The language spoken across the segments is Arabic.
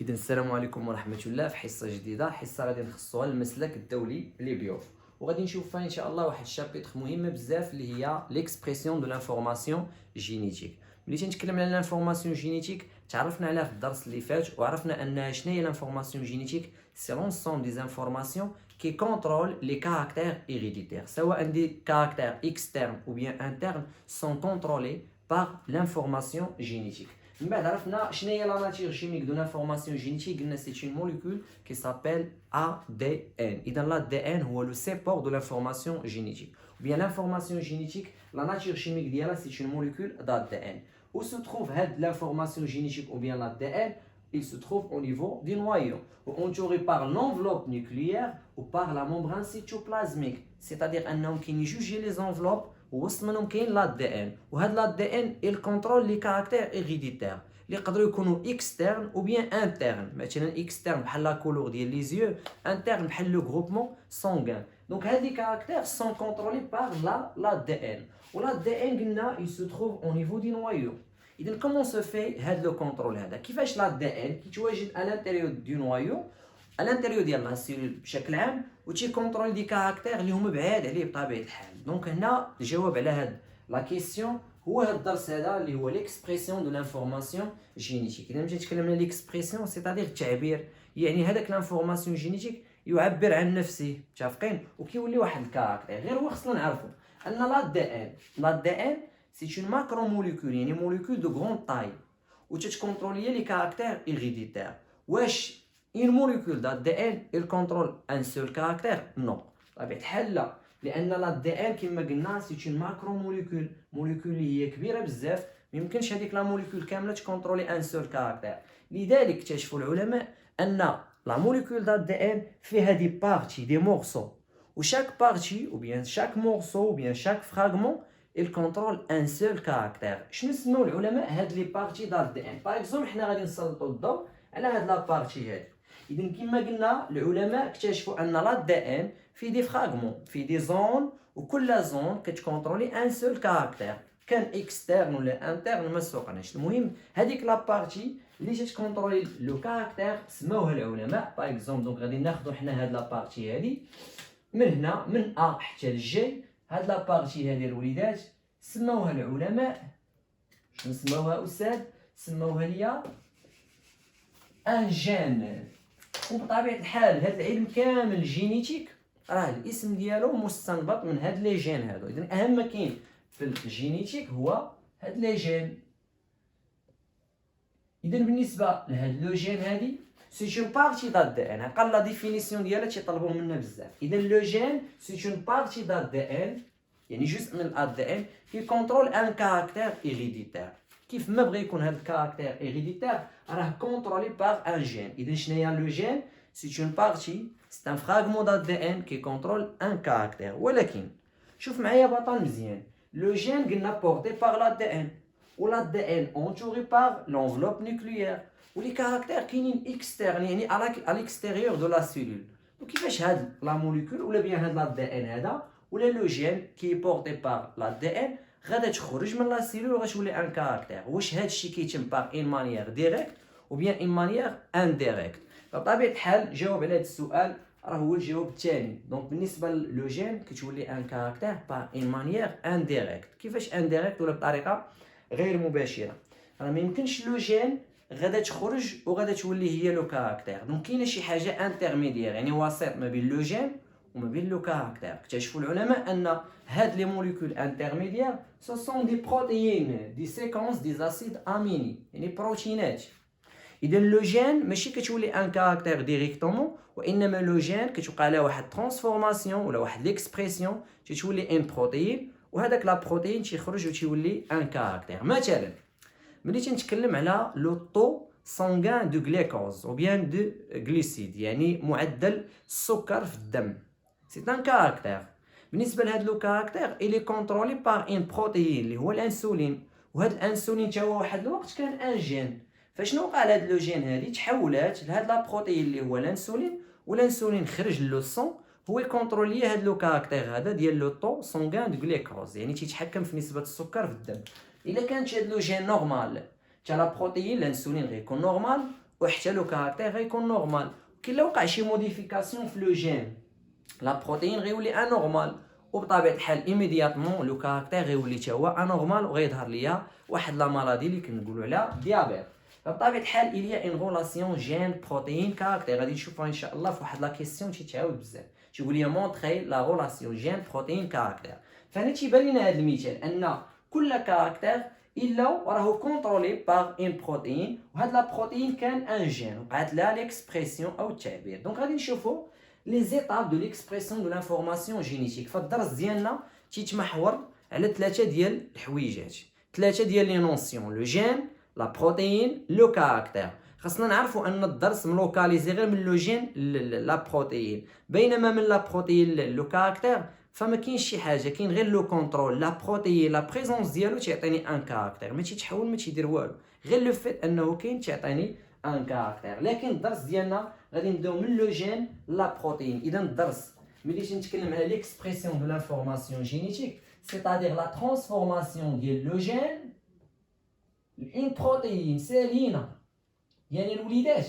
إذا السلام عليكم ورحمة الله. في حصة جديدة، حصة غادي نخصوها المسلك الدولي لي بيوف، وغادي نشوف فيها إن شاء الله واحد الشابيتر مهمة بزاف اللي هي ليكسبريسيون دو لانفورماسيون جينيتيك. ملي تنتكلم على لانفورماسيون جينيتيك تعرفنا عليها في الدرس اللي فات، وعرفنا أن شنو هي لانفورماسيون جينيتيك. سي لونسوم دي انفورماسيون qui contrôle les caractères héréditaires, soit des caractères externes ou bien internes, sont contrôlés par l'information génétique. من بعد عرفنا شنو هي لا ناتير chimique de l'information génétique. قلنا c'est une molécule qui s'appelle ADN. إذا l'ADN هو le support de l'information génétique. Ou bien l'information génétique, la nature chimique ديالها c'est une molécule d'ADN. Où se trouve l'information génétique ou bien l'ADN? Il se trouve au niveau du noyau, entouré par l'enveloppe nucléaire ou par la membrane cytoplasmique. C'est-à-dire أنهم كاين جوج les enveloppes ووسط منهم كاين l'ADN. وهذا l'ADN il contrôle les caractères héréditaires اللي يقدروا يكونوا externe ou bien interne. مثلا externe بحال la couleur ديال les yeux, interne بحال le groupement sanguin. Donc هاد les caractères sont contrôlés par l'ADN. و l'ADN قلنا il se trouve au niveau du noyau. إذا comment se fait هذا لو كونترول هذا؟ كيفاش l'ADN كيتواجد à l'intérieur du noyau à l'intérieur ديال لا سيلول بشكل عام وتي كونترول دي كاركتير اللي هما بعاد عليه بطبيعة الحال. دونك هنا الجواب على هاد لا كيسيون هو هاد الدرس هذا اللي هو ليكسبريسيون دو لانفورماسيون جينيتيك. إذا ملي تكلمنا ليكسبريسيون سيتادير التعبير، يعني هذاك لانفورماسيون جينيتيك يعبر عن نفسه، متفقين؟ وكيولي واحد الكاركتير. غير هو خصنا نعرفوا أن l'ADN c'est une macromolécule, يعني molécule de grande taille où tu contrôles les caractères héréditaires. Wesh, une molécule d'ADN elle contrôle un seul caractère? Non. طبيعة الحال لا، لأن l'ADN كما قلنا c'est une macromolécule، molécule اللي هي كبيرة بزاف، ميمكنش هذيك لا موليكول كاملة تكونترولي ان سول كاركتير. لذلك اكتشفوا العلماء أن لا موليكول d'ADN فيها دي بارتي دي مورسو، وشاك بارتي ou bien chaque morceau ou bien chaque fragment il contrôle un seul caractère. شنو سموا العلماء هاد لي بارتي دال دي ان؟ باغ اكزومبل حنا غادي نسلطوا الضوء على هاد لا بارتي هادي. اذا كما قلنا العلماء اكتشفوا ان لا دي ان في دي فراغمون في دي زون، وكل زون كتكونترولي ان سول كاركتير، كان اكسترن ولا انترن ما سوقناش. المهم هذيك لا بارتي اللي تكونترولي لو كاركتير سموها العلماء باغ اكزومبل. دونك غادي ناخذوا حنا هاد لا بارتي هادي من هنا من ا حتى لجي. هاد لا بارتي هادي الوليدات سموها العلماء، شنو سموها استاذ؟ سموها ليا ان جين. وبطبيعة الحال هاد العلم كامل الجينيتيك راه الاسم ديالو مستنبط من هاد لي جين هادو. اذا اهم ما كاين في الجينيتيك هو هاد لي جين. اذا بالنسبه لهاد لو جين هادي سي اون بارتي دال دي ان، قال لا ديفينيسيون ديالها تيطلبوه منا بزاف. اذا لو جين سي اون بارتي دال دي ان، يعني جزء من الادي ان كي كونترول ان كاركتير هيريديتير. كيف ما بغى يكون هذا الكاركتير هيريديتير راه كونترولي باغ ان جين. اذا شنو هي لو جين؟ سي اون بارتي سي ان فراغمون دادي ان كي كونترول ان كاركتير. ولكن شوف معايا بطل مزيان، لو جين قلنا بورتي باغ لادي ان، ولادي ان اونتوري باغ لونفلوب نيكليير، ولي كاركتير كاينين اكسترن يعني على ليكستيريور دو لا سيلول. وكيفاش هاد لا موليكول ولا بيان هاد لادي ان هذا ولا لو جين كي بورتي باغ لادي ان غادا تخرج من لا سيلول وغتولي ان كاركتير. واش هادشي كيتم باغ ان مانيير ديريكت او بيان ان مانيير انديريكت؟ بطبيعه الحال الجواب على هذا السؤال راه هو الجواب الثاني. دونك بالنسبه لو جين كتولي ان كاركتير باغ ان مانيير انديريكت. كيفاش انديريكت؟ ولا بطريقه غير مباشره. راه ما يمكنش لو جين غادا تخرج وغادا تولي هي لو كاركتير. دونك كاينه شي حاجه انترميديير يعني وسيط ما بين لو جين وما بين لو كاركتير. اكتشفوا العلماء ان هاد لي موليكول انترميديير سو سون دي بروتيين دي سيكونس دي اسيد اميني يعني بروتينات. اذا لو جين ماشي كتولي ان كاركتير ديريكتومون، وانما لو جين كتوقع لها واحد ترانسفورماسيون ولا واحد ليكسبريسيون تتولي ان بروتيين، وهذاك لا بروتيين تيخرج وتولي ان كاركتير. مثلا ملي تنتكلم على لو طو سانغان دو غليكوز او بيان دو غليسيد يعني معدل السكر في الدم، سي ان كاركتير. بالنسبه لهاد لو كاركتير الي كونترولي باغ ان بروتيين اللي هو الانسولين، وهاد الانسولين تا هو واحد الوقت كان ان جين. فشنو وقع لهاد لو جين هادي؟ تحولات لهاد لا بروتيين اللي هو الانسولين، والانسولين خرج لو سون هو يكونترولي هاد لو كاركتير هذا ديال لو طو سانغان دو غليكوز يعني تيتحكم في نسبه السكر في الدم. الا كانت هاد لو جين نورمال تا لا بروتيين الانسولين غيكون نورمال، وحتى لو كاركتير غيكون نورمال. كي لو وقع شي موديفيكاسيون في لو جين لا بروتين غيولي انورمال، وبطبيعه الحال ايميدياتمون لو كاركتير غيولي حتى هو انورمال، وغيظهر ليا واحد لا مالادي اللي كنقولوا عليها ديابيت. فبطبيعه الحال اليا ان ريلاسيون جين بروتين كاركتير، غادي نشوفها ان شاء الله في واحد لا كيسيون تيتعاود بزاف، تيقول لي مونطري لا ريلاسيون جين بروتين كاركتير. فهنا تيبان لنا هذا المثال ان كل كاركتير الا راهو كونترولي باغ ان بروتين، وهاد لا بروتين كان ان جين وقعت لها ليكسبرسيون او التعبير. دونك غادي نشوفوا لي زيتاب دو ليكسبرسيون دو لانفورماسيون جينيتيك. فالدرس ديالنا تيتمحور على ثلاثه ديال الحويجات، ثلاثه ديال لي نونسيون: لو جين، لا بروتين، لو كاركتير. خاصنا نعرفوا ان الدرس ملوكاليزي غير من لو جين لا بروتين، بينما من لا بروتين لو كاركتير فما كاينش شي حاجه، كاين غير لو كونترول. لا بروتين لا بريزونس ديالو تيعطيني ان كاركتير، ما تيتحول ما تيدير والو، غير لو فيت انه كاين تيعطيني ان كاركتير. لكن الدرس ديالنا غادي نبداو من لو جين لا بروتين. اذا الدرس ملي تنتكلم على ليكسبرسيون دو لانفورماسيون جينيتيك، سيتادير لا ترانسفورماسيون ديال لو جين لون بروتين سالينا، يعني الوليدات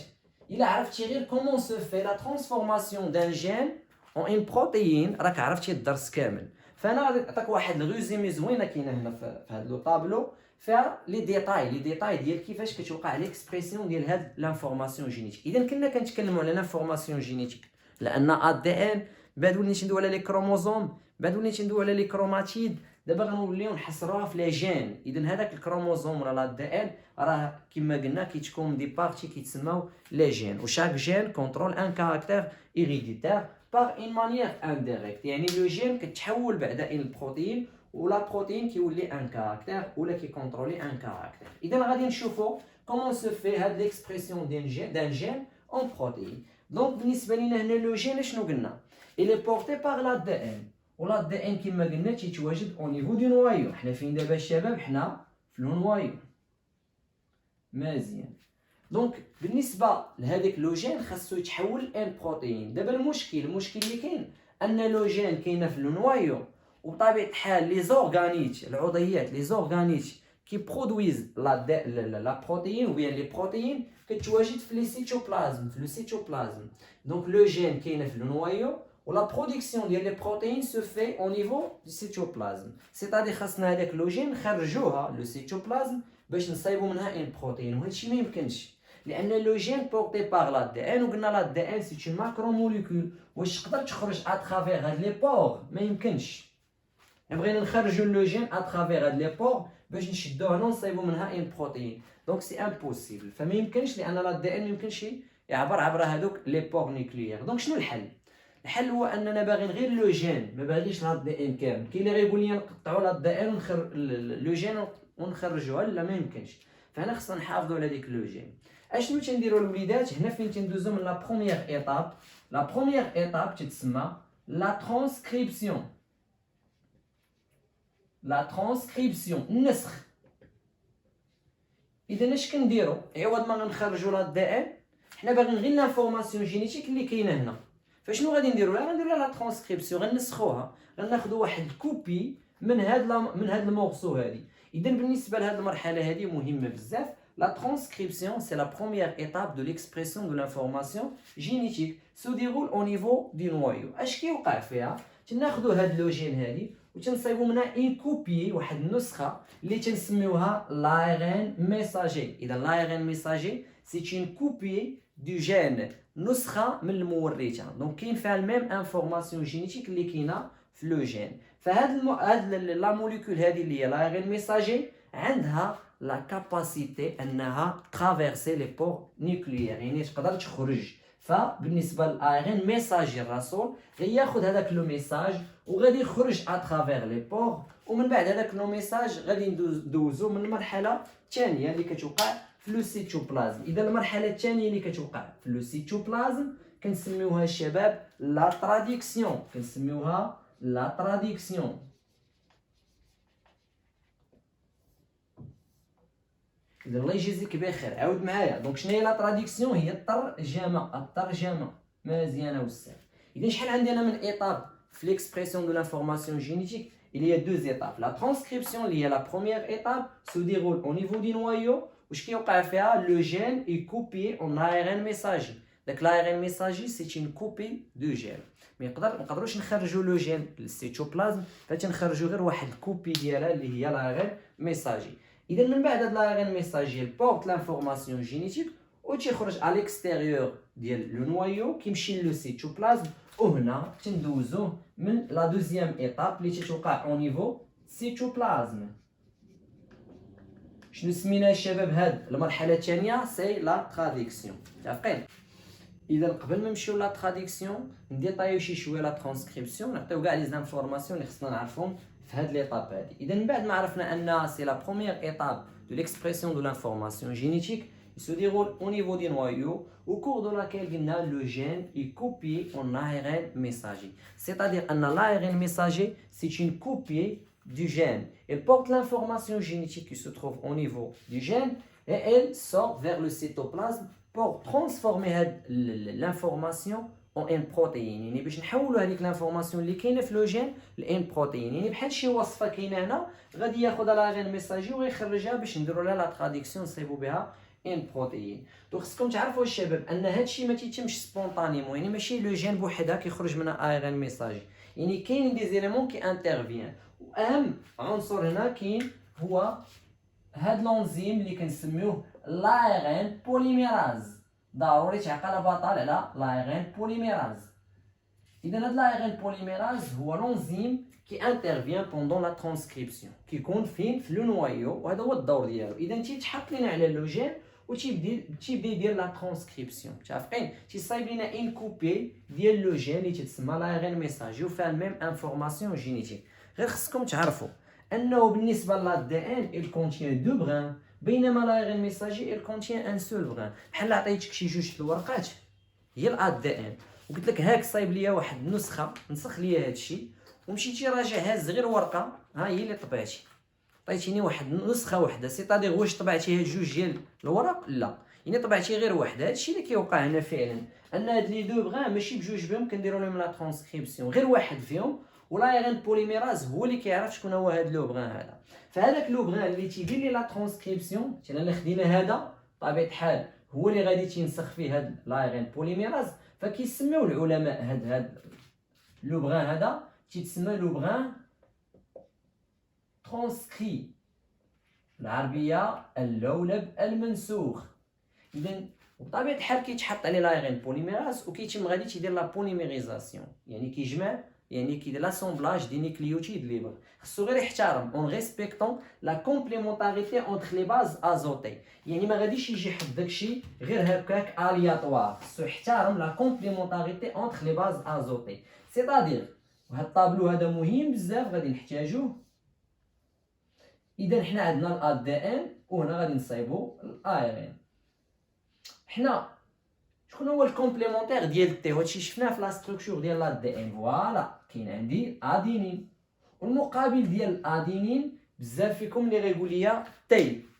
الا عرفتي غير كومون سو في لا ترانسفورماسيون دان جين اون ان بروتين راك عرفتي الدرس كامل. فانا غادي نعطيك واحد الريزومي زوينه كاينه هنا في هذا لو طابلو فيها لي ديتاي ديال كيفاش كتوقع ليكسبرسيون ديال هاد لانفورماسيون جينيتيك. اذا كنا كنتكلموا على لانفورماسيون جينيتيك لان ادي ان، بعد ولينا ندويو على لي كروموزوم، بعد ولينا ندويو على لي كروماتيد، دابا غنوليو نحصروها في لي جين. اذا هذاك الكروموزوم ولا لا دي ان راه كما قلنا كيتكون دي بارتي كيتسموا لي جين، وشاك جين كونترول ان كاركتير هيريديتير باغ اون مانيير انديريكت. يعني لو جين كتحول بعدا ان البروتين، ولا بروتين كيولي ان كاركتير ولا كيكونترولي ان كاركتير. اذا غادي نشوفوا كومون سو في هاد ليكسبرسيون دان جين اون بروتين. دونك بالنسبه لينا هنا لو جين شنو قلنا؟ il est porté par la ADN، ولا دي ان كما قلنا تيتواجد او نيفو دو نوايو. حنا فين دابا الشباب؟ حنا في لو نوايو. مزيان. دونك بالنسبه لهذاك لو جين خاصو يتحول ان بروتين. دابا المشكل اللي كاين ان لو جين كاينه في لو نوايو، وبطبيعه الحال لي زورغانيت العضيات لي زورغانيت كي برودويز لا بروتين ou bien لي بروتين كتواجد في لي سيتوبلازم، في لو سيتوبلازم. دونك لو جين كاينه في لو نوايو، ولا برودكسيون ديال لي بروتين سو في او نيفو دو سيتوبلازم. سيتادي خاصنا هذاك لو جين نخرجوها لو سيتوبلازم باش نصايبوا منها ان بروتين، وهذا الشيء ما يمكنش لان لو جين بورتي باغ لا دي ان، وقلنا لا دي ان سي اون ماكرو موليكول. واش تقدر تخرج اترافير هاد لي بور؟ ما يمكنش. بغينا نخرجوا لو جين اترافير هاد لي بور باش نشدوه هنا ونصايبوا منها ان بروتين، دونك سي امبوسيبل. فما يمكنش لان لا دي ان ما يمكنش يعبر عبر هذوك لي بور نيوكليير. دونك شنو الحل؟ الحل هو اننا باغيين غير لو جين، ما باغيش لا دي ان كامل. كاين اللي غيقول لي نقطعوا لا دي ان لو جين ونخرجوها، لا ما يمكنش. فهنا خصنا نحافظوا على ديك لو جين. اشنو تنديروا الوليدات هنا فين تندوزو من لا بروميير ايطاب؟ لا بروميير ايطاب تتسمى لا ترانسكريبسيون. لا ترانسكريبسيون النسخ. اذا اش كنديروا؟ عوض ما غنخرجوا لا دي ان، حنا باغيين غير لانفورماسيون جينيتيك اللي كاينه هنا. فشنو غادي نديروا لها؟ غنديروا لها لا ترانسكريبسيون، غنسخوها، غناخذوا واحد الكوبي من هاد المورسو هادي. اذا بالنسبه لهاد المرحله هادي مهمه بزاف. لا ترانسكريبسيون سي لا بروميير ايتاب دو ليكسبرسيون دو لانفورماسيون جينيتيك سو ديرول او نيفو دو نوايو. اش كيوقع فيها؟ تناخذوا هاد لو جين هادي وتنصايبوا منها ان كوبي، واحد النسخه اللي تنسميوها لايرين ميساجي. اذا لايرين ميساجي سي اون كوبي دو جين، نسخه من المورثه. دونك كاين فيها الميم انفورماسيون جينيتيك اللي كاينه في لو جين. فهاد لا موليكول هذه اللي هي لايرين ميساجي عندها لا كاباسيتي انها ترافيرسي لي بور نيوكليير، يعني تقدر تخرج. فبالنسبه للايرين ميساجي الرسول غياخذ هذاك لو ميساج وغادي يخرج اترافير لي بور، ومن بعد هذاك لو ميساج غادي ندوزو من المرحله الثانيه اللي كتوقع في لو سيتوبلازم. اذا المرحله الثانيه اللي كتوقع في لو سيتوبلازم كنسميوها الشباب لا تراديكسيون، كنسميوها لا تراديكسيون. إذا الله يجازيك بخير عاود معايا. دونك شنو هي لا تراديكسيون؟ هي الترجمه. مزيانه بزاف. اذا شحال عندي انا من ايطاب في ليكسبرسيون دو لانفورماسيون جينيتيك؟ il y a deux étapes. La transcription, liée à la première étape, se déroule au niveau du noyau, واش كيوقع فيها؟ لو جين اي كوبي اون ARN ميساجي. داك l'ARN ميساجي سي اون كوبي دو جين. مقدروش نخرجوا لو جين للسيتوبلازم، فتنخرجوا غير واحد الكوبي ديالها اللي هي l'ARN ميساجي. اذا من بعد هاد l'ARN ميساجي بورت لانفورماسيون جينيتيك و تيخرج على ليكستيريور ديال لو نوايو كيمشي لو سيتوبلازم، وهنا تندوزوه من لا دوزيام ايطاب اللي تتوقع او نيفو سيتوبلازم. شنو سميناها الشباب هاد المرحله الثانيه؟ سي لا تراديكسيون. متفقين؟ اذا قبل ما نمشيو لا تراديكسيون نديطايو شي شويه لا ترانسكريبسيون، نعطيو كاع لي زانفورماسيون اللي خصنا نعرفهم في هاد ليطاب هادي. اذا من بعد ما عرفنا ان سي لا بروميير ايطاب دو ليكسبرسيون دو لانفورماسيون جينيتيك se déroule au niveau des noyaux, au cours de laquelle le gène est copié en ARN messager. C'est-à-dire que l'ARN messager, c'est une copie du gène. Elle porte l'information génétique qui se trouve au niveau du gène et elle sort vers le cytoplasme pour transformer l'information en une protéine. يعني باش نحولوا هذيك l'information اللي كاينه في لو جين لان بروتين. يعني بحال شي وصفه كاينه هنا غادي ياخذ الARN ميساجي ويخرجها باش نديروا لها لا تراديكسيون نصيبوا بها ان بروتين. دونك خصكم تعرفوا الشباب ان هادشي ما تيتمش سبونطانيمون، يعني ماشي لو جين بوحدها كيخرج منها ARN ميساجي، يعني كاين دي زيليمون كي انترفيان. واهم عنصر هنا كاين هو هاد لونزيم اللي كنسميوه l'ARN بوليميراز. ضروري تعقل بطل على l'ARN بوليميراز. اذا هاد l'ARN بوليميراز هو لونزيم كي انترفيان بوندون لا ترانسكريبسيون، كيكون فين؟ في لو نوايو، وهذا هو الدور ديالو. اذا تيتحط لينا على لو جين وتيبدا يدير لا ترانسكريبسيون. متفقين؟ تيصايب لينا ان كوبي ديال لو جين اللي تتسمى l'ARN ميساجي وفيها ميم انفورماسيون جينيتيك. غير خصكم تعرفوا انه بالنسبه لا دي ان il contient دو بران، بينما l'ARN ميساجي il contient ان سول بران. بحال عطيتك شي جوج الورقات هي الدي ان وقلت لك هاك صايب ليا واحد النسخه، نسخ ليا هادشي ومشيتي راجع هاز غير ورقه ها هي اللي طبعتي، عطيتيني واحد النسخه وحده. سيتادير واش طبعتي هاد جوج ديال الورق؟ لا، يعني طبعتي غير وحده. هادشي اللي كيوقع هنا فعلا، ان هاد لي دو بغان ماشي بجوج بهم كنديروا لهم لا ترانسكريبسيون، غير واحد فيهم والARN بوليميراز هو اللي كيعرف شكون هو هاد لو بغان هذا. فهذاك لو بغان اللي تيدير لي لا ترانسكريبسيون مثلا اللي خدينا هذا بطبيعه الحال هو اللي غادي تينسخ فيه هاد l'ARN بوليميراز، فكيسميو العلماء هاد لو بغان هذا تيتسمى لو بغان ترانسكري، العربيه اللولب المنسوخ. اذا بطبيعه الحال كيتحط عليه l'ARN بوليميراز وكيتم غادي تيدير لا بوليميريزاسيون، يعني كيجمع، يعني كيدير لاسومبلاج دي نيكليوتيد ليبر. خصو غير يحترم اون ريسبكتون لا كومبليمونتاريتي اونتر لي باز ازوتي، يعني ما غاديش يجي يحط داكشي غير هكاك الياتوار، خصو يحترم لا كومبليمونتاريتي اونتر لي باز ازوتي. سيتادير وهاد الطابلو هذا مهم بزاف غادي نحتاجوه. اذا حنا عندنا الدي ان وهنا غادي نصايبو الARN. حنا شكون هو الكومبليمونتير ديال التي؟ هادشي شفناه في لا ستركتور ديال لا دي ان. فوالا كاين عندي ادينين، والمقابل ديال الادينين بزاف فيكم اللي غيقول لي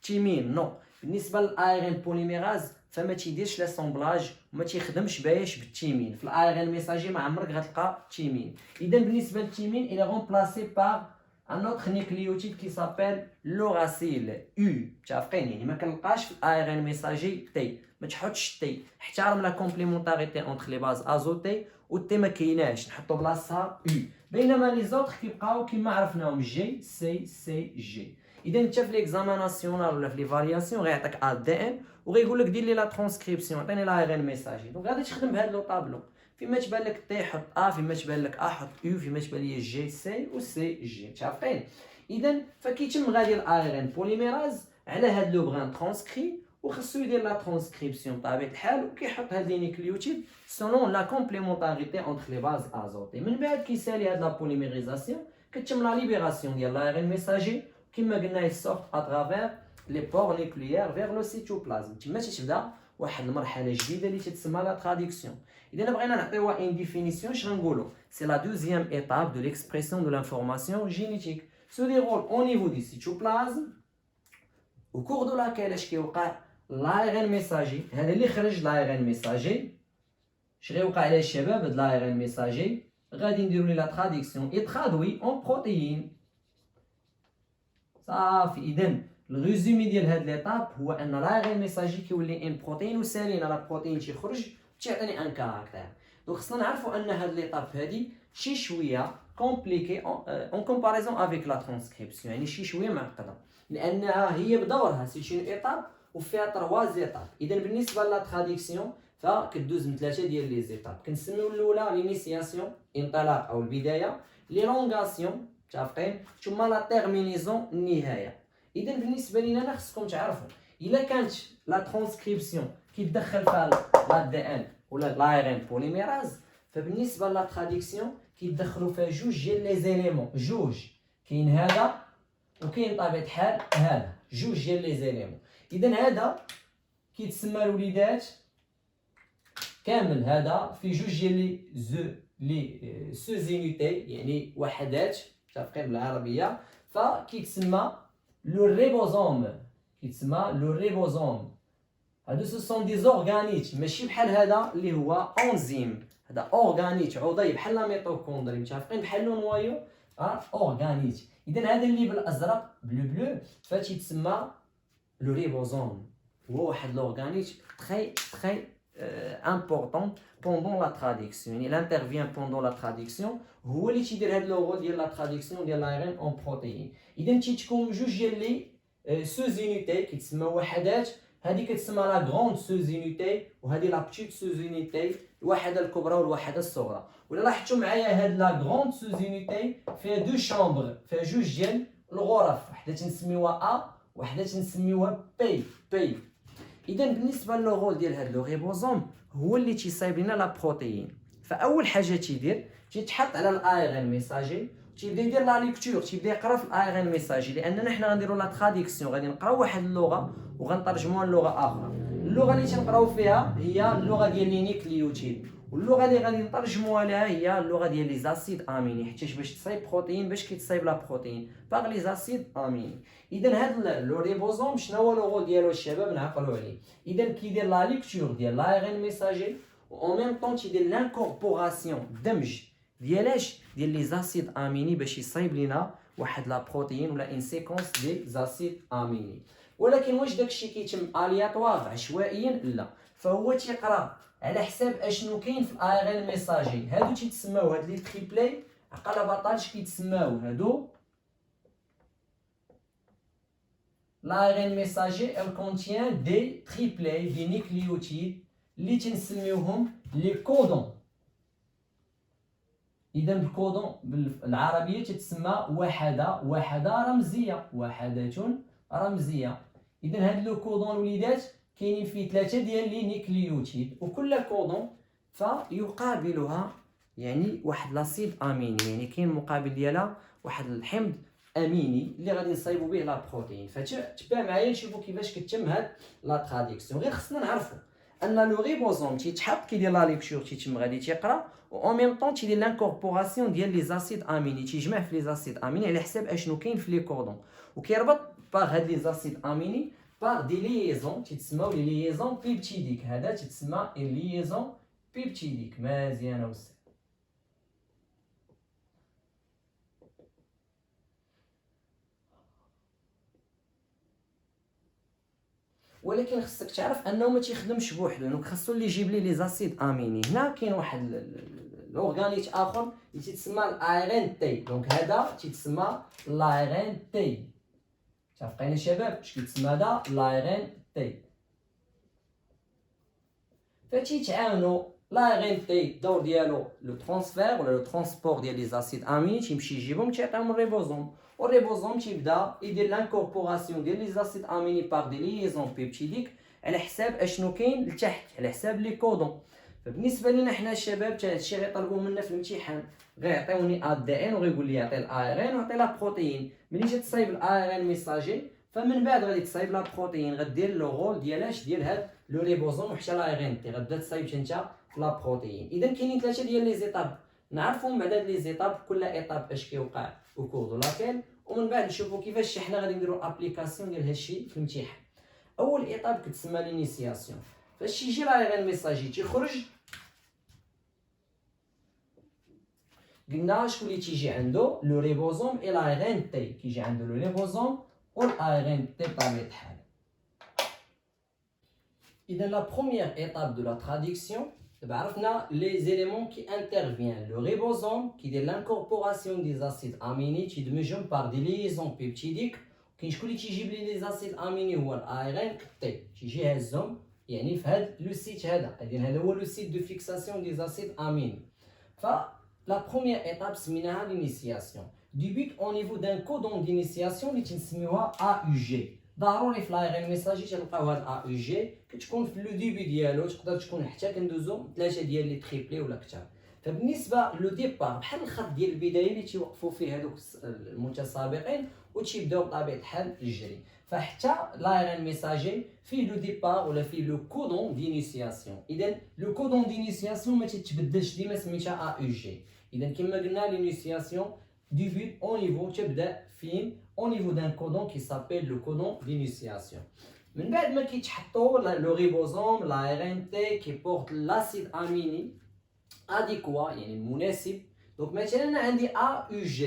تيمين. نو، بالنسبه للARN بوليميراز فما تيديرش لاسومبلاج وما تيخدمش باش بالتيمين. في الARN ميساجي ما عمرك غتلقى تيمين. اذا بالنسبه للتيمين il est remplacé par un autre nucléotide qui s'appelle l'uracile U. متفقين؟ يعني ما كنلقاش في الARN ميساجي تي، ما تحطش تي، احترم لا كومبليمونتاريتي اونتر لي باز ازوتي والتي ما كايناش، نحطو بلاصتها U. بينما لي زوطخ كيبقاو كيما عرفناهم جي سي سي جي. اذا انت في ليكزامان ناسيونال ولا في لي فارياسيون غيعطيك دي ان وغيقول لك دير لي لا ترانسكريبسيون، عطيني l'ARN ميساجي. دونك غادي تخدم بهذا لو طابلو، فيما تبان لك تي حط فيما تبان لك حط يو، فيما تبان لي جي سي و سي جي. متفقين؟ اذا فكيتم غادي الARN بوليميراز على هاد لو بغان ترانسكري وخصو يدير لا ترانسكريبسيون بطبيعه الحال وكيحط هاد لي نيكليوتيد سولون لا كومبليمونتاريتي اونتر لي باز ازوتي. من بعد كيسالي هاد لا بوليميريزاسيون كتم لا ليبراسيون ديال l'ARN ميساجي كما قلنا يسورت اترافير لي بور نيكليير فيغ لو سيتوبلازم. تما تتبدا واحد المرحله جديده اللي تتسمى لا تراديكسيون. اذا بغينا نعطيوها ان ديفينيسيون اش غنقولوا؟ سي لا دوزيام ايتاب دو ليكسبرسيون دو لانفورماسيون جينيتيك سو ديرول او نيفو دي سيتوبلازم au cours de laquelle اش كيوقع l'ARN ميساجي. هذا اللي خرج l'ARN ميساجي. اش غيوقع على الشباب؟ هاد l'ARN ميساجي غادي نديرو لي لا تراديكسيون اي ترادوي اون بروتيين. صافي. اذا الريزومي ديال هاد ليطاب هو ان لاغين ميساجي كيولي ان بروتين وسالينا لا بروتين تيخرج تيعطيني ان كاركتير. دونك خصنا نعرفوا ان هاد ليطاب هادي شي شويه كومبليكي اون كومباريزون افيك لا ترانسكريبسيون، يعني شي شويه معقده لانها هي بدورها سي اون ايطاب وفيها 3 زيتاب. اذا بالنسبه لا تراديكسيون فكدوز من 3 ديال لي زيتاب. كنسميو الاولى لينيسياسيون انطلاق او البدايه، ليلونغاسيون متفقين، ثم لا تيرمينيزون النهايه. اذا بالنسبه لينا خصكم تعرفوا الا كانت لا ترانسكريبسيون كيتدخل فيها لا دي ان ولا لا ار ان بوليميراز، فبالنسبه لا تراديكسيون كيدخلوا فيها جوج ديال لي زيليمون، جوج كاين هذا وكاين طبيعه الحال هذا، جوج ديال لي زيليمون. اذا هذا كيتسمى الوليدات كامل هذا في جوج ديال لي سوزينيتي يعني وحدات متفقين بالعربيه، فكيتسمى لو ريبوزوم، كيتسمى لو ريبوزوم. هادو سو سون دي زورغانيت ماشي بحال هذا اللي هو اونزيم، هذا اورغانيت عضوي بحال لا ميتوكوندري متفقين بحال لو نوايو اورغانيت. اذا هذا اللي بالازرق بلو فتيتسمى لو ريبوزوم، هو واحد لورغانيت تري important pendant la traduction. Il intervient pendant la traduction. هو اللي تيدير هاد لو رول ديال لا تراديكسيون ديال لايرين اون بروتين. اذا تيتكون جوج ديال لي سوزينيتي كيتسمى وحدات، هذه كتسمى لا غروند سوزينيتي وهذه لا بتيت سوزينيتي، الوحده الكبرى والوحده الصغرى. ولا لاحظتوا معايا هاد لا غروند سوزينيتي فيها دو شامبر، فيها جوج ديال الغرف، وحده تنسميوها ا وحده تنسميوها بي. اذا بالنسبه لو رول ديال هاد لو ريبوزوم هو اللي تيصايب لنا لا بروتين. فاول حاجه تيدير تيتحط على الاي ان ميساجي، تيبدا يدير لا ليكتور، تيبدا يقرا في الاي ان ميساجي، لاننا حنا غنديروا لا تراديكسيون، غادي نقراو واحد اللغه وغنترجموها للغه اخرى. اللغه اللي تنقراو فيها هي اللغه ديال لي نيكليوتيد، واللغه اللي غادي نترجموها لها هي اللغه ديال لي زاسيد اميني، حيت باش تصايب بروتين باش كيتصايب لا بروتين باغ لي زاسيد اميني. اذا هذا لو ريبوزوم شنو هو لو رول ديالو الشباب نعقلوا عليه؟ اذا كيدير لا ليكتور ديال لا ار ان ميساجي و ميم طون تيدير لانكوربوراسيون دمج ديالاش ديال لي زاسيد اميني باش يصايب لينا واحد لا بروتين ولا ان سيكونس دي زاسيد اميني. ولكن واش داكشي كيتم الياتوار عشوائيا؟ لا، فهو تيقرا على حساب اشنو كاين في الاي ان ميساجي. هادو تيتسماو هاد لي تريبلي عقل بطاطش كيتسماو هادو l'ARN messager elle contient des triplets des nucléotides اللي تنسميوهم لي كودون. اذا الكودون بالعربيه تتسمى وحده رمزيه، وحده رمزيه. اذا هاد لو كودون الوليدات كاينين فيه 3 ديال لي نيكليوتيد، وكل كودون فيقابلها يعني واحد لاسيد اميني، يعني كاين مقابل ديالها واحد الحمض اميني اللي غادي نصايبوا به لا بروتين. فتبع معايا نشوفوا كيفاش كتم هاد لا تراديكسيون. غير خصنا نعرفوا ان لو ريبوزوم تيتحط كيدير لا ليكتور تيتم غادي تيقرا، و ميم طون تيدير لانكوربوراسيون ديال لي زاسيد اميني، تيجمع في لي زاسيد اميني على حساب اشنو كاين في لي كودون، وكيربط باغ هاد لي زاسيد اميني باغ دي ليزون تيتسماو لي ليزون بيبتيديك. هذا تيتسمى ليزون بيبتيديك. مزيانه بزاف. ولكن خصك تعرف انه ما تيخدمش بوحدو، دونك خاصو اللي يجيب لي لي زاسيد اميني. هنا كاين واحد الاورغانيت اخر اللي تيتسمى الاي ان تي، دونك هذا تيتسمى الاي ان تي. متفقين الشباب اش كيتسمى هذا الاي ان تي؟ فتيتعاونوا لاي ان تي الدور ديالو لو ترانسفير ولا لو ترونسبور ديال لي زاسيد اميني، تيمشي يجيبهم تيعطيهم الريبوزوم، والريبوزوم تيبدا يدير لانكوربوراسيون ديال لي زاسيد اميني باغ دي ليزون بيبتيديك على حساب اشنو كاين لتحت، على حساب لي كودون. فبالنسبه لينا حنا الشباب حتى هادشي غيطلبوه منا في الامتحان، غيعطيوني ا دي ان وغيقول لي يعطي الاي ار ان ويعطي لا بروتين. ملي جات تصايب الاي ار ان ميساجي فمن بعد غادي تصايب لا بروتين، غدير لو رول ديالاش ديال هاد لو ريبوزوم وحتى لا ار ان تي غتبدا تصايب انت لا بروتين. اذا كاينين 3 ديال لي زيتاب نعرفوا بعد هاد لي زيتاب كل ايطاب اش كيوقع وكود لاكيل، ومن بعد نشوفوا كيفاش حنا غادي نديروا ابليكاسيون ديال هادشي في الامتحان. اول ايطاب كتسمى لينيسياسيون. فاش يجي لا ار ان ميساجي تيخرج قلنا شكون اللي تيجي عنده لو ريبوزوم اي لا ار ان تي، كيجي عنده لو ريبوزوم والARN T بطبيعة الحال. إذا la première étape de la traduction, عرفنا les éléments qui interviennent. Le ribosome qui est l'incorporation des acides aminés تيدمجهم par des liaisons peptidiques. كاين شكون اللي تيجيب لي لي زاسيد اميني هو الARN T تيجي هازهم يعني في هذا لو سيت هذا، إذن هذا هو لو سيت دو فيكساسيون دي زاسيد اميني. ف la première étape سميناها l'initiation. débute au niveau d'un codon d'initiation اللي تنسميوها AUG. ضروري في لايغين ميساجي تلقاو هاد AUG كتكون في لو ديبي ديالو، تقدر تكون حتى كندوزو 3 ديال لي تريبلي ولا كثر. فبالنسبه لو ديبار بحال الخط ديال البدايه اللي تيوقفوا فيه هذوك المتسابقين وتيبداو بطبيعه الحال الجري. فحتى لايغين ميساجي فيه لو ديبار ولا فيه لو كودون دينيسياسيون. اذا لو كودون دينيسياسيون ما تتبدلش ديما سميتها AUG. اذا كما قلنا l'initiation débute au niveau تبدا فين au niveau d'un codon qui s'appelle le codon d'initiation. من بعد ما كيتحطوا لو ريبوزوم l'ARN T qui porte l'acide aminé adéquat يعني المناسب. دونك مثلا انا عندي AUG،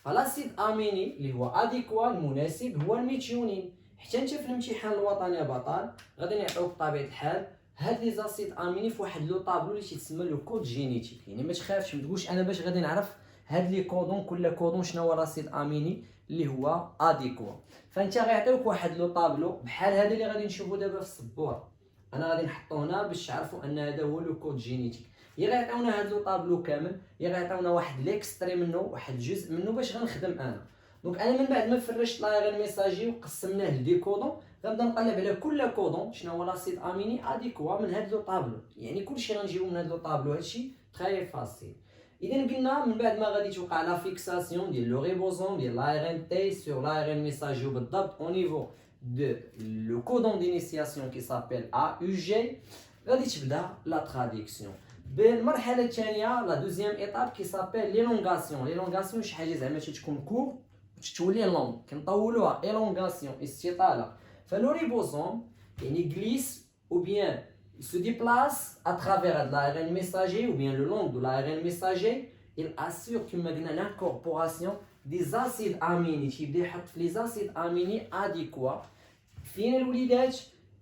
فالاسيد اميني اللي هو اديكوا المناسب هو الميثيونين. حتى انت في الامتحان الوطني يا بطل غادي يعطوك بطبيعه الحال هاد لي زاسيد اميني في واحد لو طابلو اللي تيتسمى لو كود جينيتيك. يعني ما تخافش، ما تقولش انا باش غادي نعرف هاد لي كودون كل كودون شنو هو لاسيد اميني اللي هو اديكوا. فانت غيعطيوك واحد لو طابلو بحال هذا اللي غادي نشوفو دابا في السبوره. انا غادي نحطو هنا باش تعرفوا ان هذا هو لو كود جينيتيك. يا غيعطيونا هاد لو طابلو كامل يا غيعطيونا واحد ليكستري منه، واحد جزء منه باش غنخدم انا. دونك انا من بعد ما فرشت لايغين ميساجي وقسمناه لدي كودون غنبدا نقلب على كل كودون شنو هو لاسيد اميني اديكوا من هاد لو طابلو. يعني كلشي غنجيبو من هاد لو طابلو، هادشي تري فاسيل. اذا قلنا من بعد ما غادي توقع لا فيكساسيون ديال لو ريبوزوم ديال لايغين تي سور لايغين ميساجي بالضبط او نيفو دو لو كودون دينيسياسيون كي سابيل AUG، غادي تبدا لا تراديكسيون. بالمرحله الثانيه لا دوزيام ايطاب كي سابيل ليلونغاسيون. ليلونغاسيون شي حاجه زعما تتكون كور وتتولي لونغ كنطولوها ايلونغاسيون استطاله. فلو ريبوزوم يعني غليس ou bien il se déplace à travers l'ARN messager ou bien le long de l'ARN messager. Il assure كما قلنا l'incorporation des acides aminés. تيبدا يحط في لي زاسيد اميني اديكوا فين الوليدات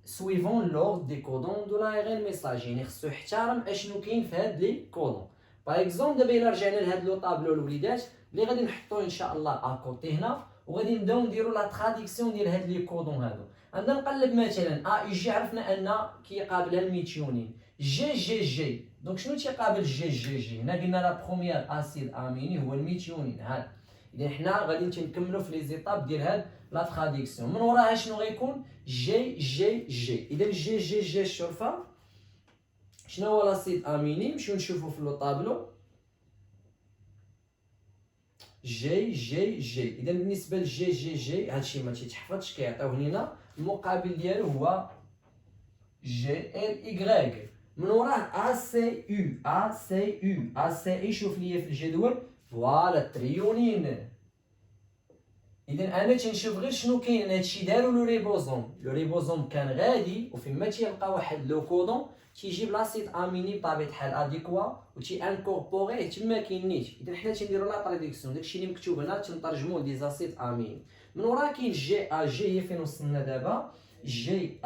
suivant l'ordre des codons de l'ARN messager. يعني خصو يحترم اشنو كاين في هاد لي كودون. باغ اكزومبل دابا الا رجعنا لهاد لو طابلو الوليدات اللي غادي نحطوه ان شاء الله اكوتي هنا وغادي نبداو نديرو لا تراديكسيون ديال هاد لي كودون هادو. غنبدا نقلب مثلا AUG عرفنا ان كيقابلها الميثيونين جي. دونك شنو تيقابل جي؟ هنا قلنا لا بروميير اسيد اميني هو الميثيونين هذا. اذا حنا غادي نكملوا في لي زيتاب ديال هاد لا تراديكسيون. من وراها شنو غيكون جي. اذا جي الشرفه شنو هو لاسيد اميني؟ نمشيو نشوفوا في لو طابلو جي. اذا بالنسبه لجي هادشي ما تيتحفظش، كيعطيوه هنا المقابل ديالو هو GL. من وراه ACU. شوف ليا في الجدول فوالا التريونين. اذا انا تنشوف غير شنو كاين. هادشي دارو لو ريبوزوم كان غادي وفيما تيلقى واحد لو كودون تيجيب لاسيد اميني بطبيعه الحال اديكوا وتي انكوربوريه تما كاينيش. اذا حنا تنديرو لا تراديكسيون داكشي اللي مكتوب هنا تنترجموه دي زاسيد اميني. من وراه كاين جي هي فين وصلنا دابا جي.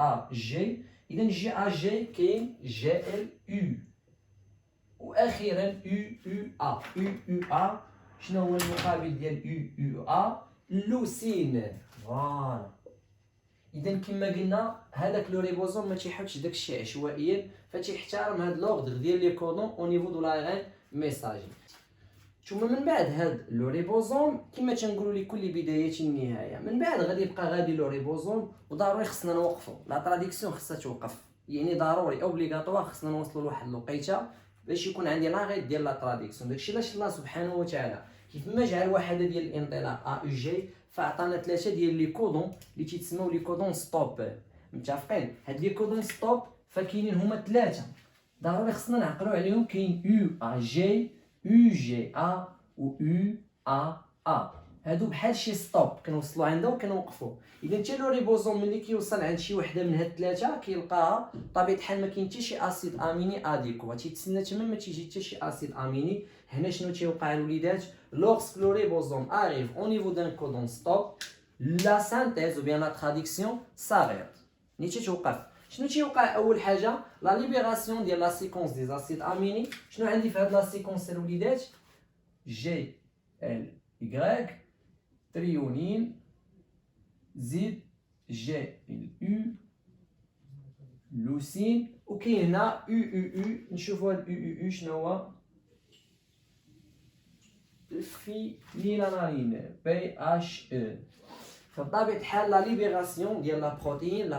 اذا جي كاين GLU واخيرا UUA. شنو هو المقابل ديال UUA؟ اللوسين. فوالا. اذا كما قلنا هذاك لو ريبوزوم ما تيحطش داكشي عشوائيا، فتيحترم هاد لوردر ديال لي كودون او نيفو دو لايغين ميساجي. ثم من بعد هاد لو ريبوزوم كما تنقولوا لكل بدايه النهايه. من بعد غادي يبقى غادي لو ريبوزوم وضروري خصنا نوقفوا لا تراديكسيون، خصها توقف. يعني ضروري اوبليغاتوار خصنا نوصلوا لواحد الوقيته باش يكون عندي لاغيت ديال لا تراديكسيون. داكشي علاش الله سبحانه وتعالى كيفما جعل واحده ديال الانطلاق AUG فعطانا 3 ديال لي كودون اللي تيتسموا لي كودون ستوب. متفقين؟ هاد لي كودون ستوب فكاينين هما 3 ضروري خصنا نعقلوا عليهم. كاين UAG UGA و UAA. هادو بحال شي ستوب كنوصلوا عندها وكنوقفوا. اذا حتى لو ريبوزوم ملي كيوصل عند شي وحده من هاد 3 كيلقاها بطبيعه الحال ما كاين حتى شي اسيد اميني اديكوا، تيتسنى تما ما تيجي حتى شي اسيد اميني. هنا شنو تيوقع الوليدات؟ لوغسك لو ريبوزوم اريف او نيفو دان كودون ستوب la synthèse ou bien la traduction s'arrête. نيتي توقف. شنو تيوقع اول حاجه؟ لا ليبراسيون ديال لا سيكونس دي زاسيد اميني. شنو عندي في هاد لا سيكونس الوليدات؟ جي ال Y تريونين زيد جي ال يو لوسين، وكاين هنا يو يو يو. نشوفوا هاد يو يو يو شنو هو؟ فينيلانالين بي اش او. فبطبيعة الحال لا ليبراسيون ديال لا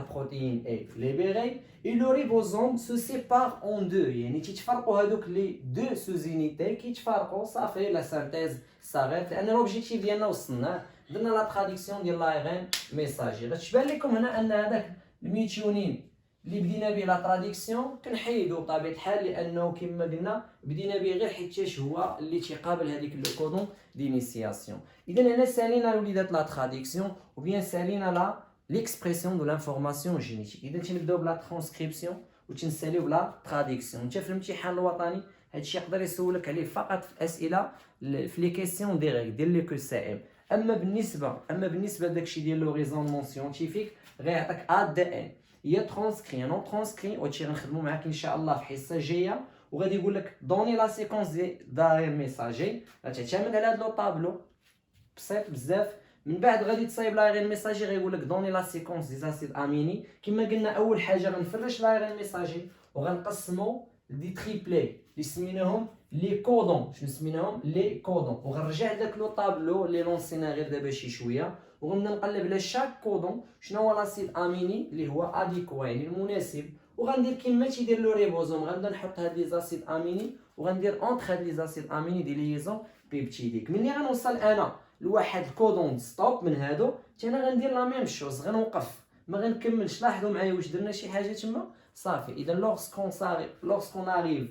بروتين اي ليبيري اي لو ريبوزوم سو سيبار اون دو، يعني تيتفرقوا هذوك لي دو سوزينيتي كيتفرقوا صافي لا سانتيز صارت، لان لوبجيكتيف ديالنا وصلناه، درنا لا تراديكسيون ديال لا ار ان ميساجي. غتبان لكم هنا ان هذاك الميثيونين اللي بدينا به لا تراديكسيون كنحيدو بطبيعه الحال، لانه كما قلنا بدينا به غير حيتاش هو اللي تيقابل هذيك لو كودون دينيسياسيون. اذا هنا سالينا الوليدات لا تراديكسيون ou bien سالينا لا l'expression de l'information génétique. اذا تنبداو بلا ترانسكريبسيون وتنساليو بلا تراديكسيون. انت في الامتحان الوطني هادشي يقدر يسولك عليه فقط في الاسئله في لي كيسيون ديريكت ديال لي كو سي ام. اما بالنسبه لداكشي ديال لو ريزونمون سيونتيفيك غيعطيك ا دي ان هي ترانسكري نون ترانسكري، وهادشي غنخدمو معاك ان شاء الله في الحصه الجايه. وغادي يقول لك دوني لا سيكونس دي داير ميساجي، غتعتمد على هاد لو طابلو بسيط بزاف. من بعد غادي تصايب لا غير ميساجي، غيقول لك دوني لا سيكونس دي زاسيد اميني. كما قلنا اول حاجه غنفرش لا غير ميساجي وغنقسمو دي تريبلي اللي سميناهم لي كودون. شنو سميناهم؟ لي كودون. وغنرجع لذاك لو طابلو اللي لونسينا غير دابا شي شويه، وغنبدا نقلب على شاك كودون شنو هو لاسيد اميني اللي هو اديكوا يعني المناسب، وغندير كيما تيدير لو ريبوزوم. غنبدا نحط هاد لي زاسيد اميني وغندير اونتر هاد لي زاسيد اميني دي ليزون بيبتيديك. ملي غنوصل انا لواحد الكودون ستوب من هادو، حتى انا غندير لا ميم شوز، غنوقف ما غنكملش. لاحظوا معايا واش درنا شي حاجه تما صافي. اذا lorsqu'on arrive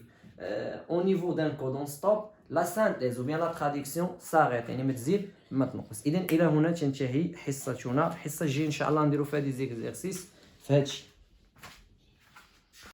au niveau d'un codon stop la synthèse ou bien la traduction s'arrête، يعني ما تزيد ما تنقص. اذا الى هنا تنتهي حصتنا. الحصه الجايه ان شاء الله نديروا فيها دي زيكزيرسيس في هادشي.